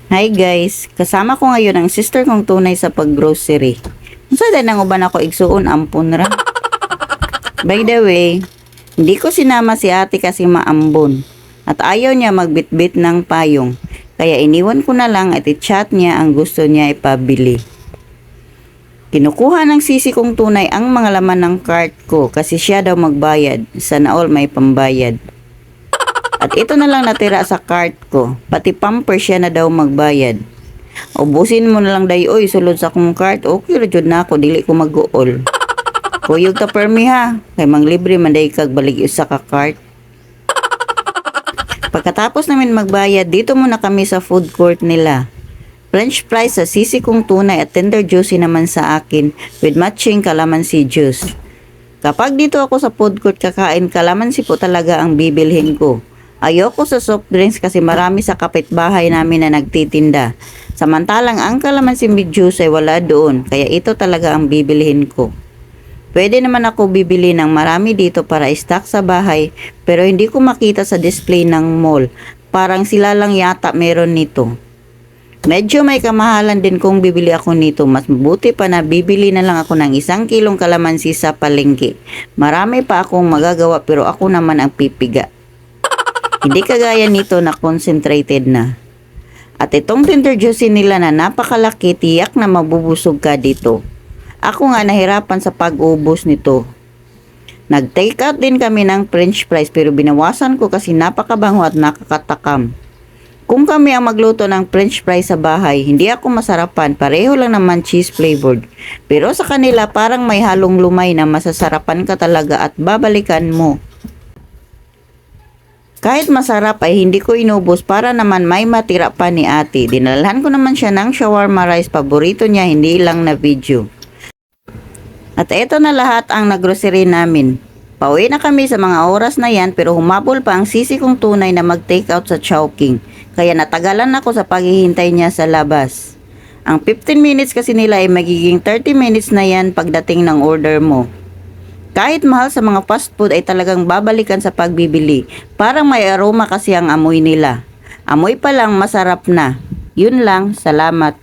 Hi guys, kasama ko ngayon ang sister kong tunay sa paggrocery. Unsa day nang uban ako igsuon ampon ra. By the way, hindi ko sinama si ate kasi maambon at ayaw niya magbitbit ng payong. Kaya iniwan ko na lang at i-chat niya ang gusto niya ipabili. Kinukuha ng sisi kong tunay ang mga laman ng cart ko kasi siya daw magbayad. Sana all may pambayad. At ito na lang natira sa cart ko. Pati pamper siya na daw magbayad. Ubusin mo na lang day oy sulod sa akong cart. Okay ra jud na ako dili ko mag-uol. Kuyog ta permi ha. Kay manglibre man day kag balig usa ka cart. Pagkatapos namin magbayad, dito muna kami sa food court nila. French fries sa sisi kong tunay at tender juicy naman sa akin with matching calamansi juice. Kapag dito ako sa food court kakain, calamansi po talaga ang bibilhin ko. Ayoko sa soft drinks kasi marami sa kapitbahay namin na nagtitinda. Samantalang ang calamansi juice ay wala doon, kaya ito talaga ang bibilhin ko. Pwede naman ako bibili ng marami dito para stock sa bahay, pero hindi ko makita sa display ng mall. Parang sila lang yata meron nito. Medyo may kamahalan din kung bibili ako nito. Mas mabuti pa na bibili na lang ako ng 1 kilong kalamansi sa palengke. Marami pa akong magagawa pero ako naman ang pipiga. Hindi kagaya nito na concentrated na. At itong tender juicy nila na napakalaki, tiyak na mabubusog ka dito. Ako nga nahirapan sa pag-ubos nito. Nag-take out din kami ng french fries pero binawasan ko kasi napakabango at nakakatakam. Kung kami ang magluto ng french fries sa bahay, hindi ako masarapan, pareho lang naman cheese flavored. Pero sa kanila parang may halong lumay na masasarapan ka talaga at babalikan mo. Kahit masarap ay hindi ko inubos para naman may matira pa ni ate. Dinalhan ko naman siya ng shawarma rice, paborito niya, hindi lang na video. At eto na lahat ang naggrocery namin. Pauwi na kami sa mga oras na yan pero humabol pa ang sisi kong tunay na mag-take out sa Chowking. Kaya natagalan ako sa paghihintay niya sa labas. Ang 15 minutes kasi nila ay magiging 30 minutes na yan pagdating ng order mo. Kahit mahal sa mga fast food ay talagang babalikan sa pagbibili. Parang may aroma kasi ang amoy nila. Amoy pa lang masarap na. Yun lang, salamat.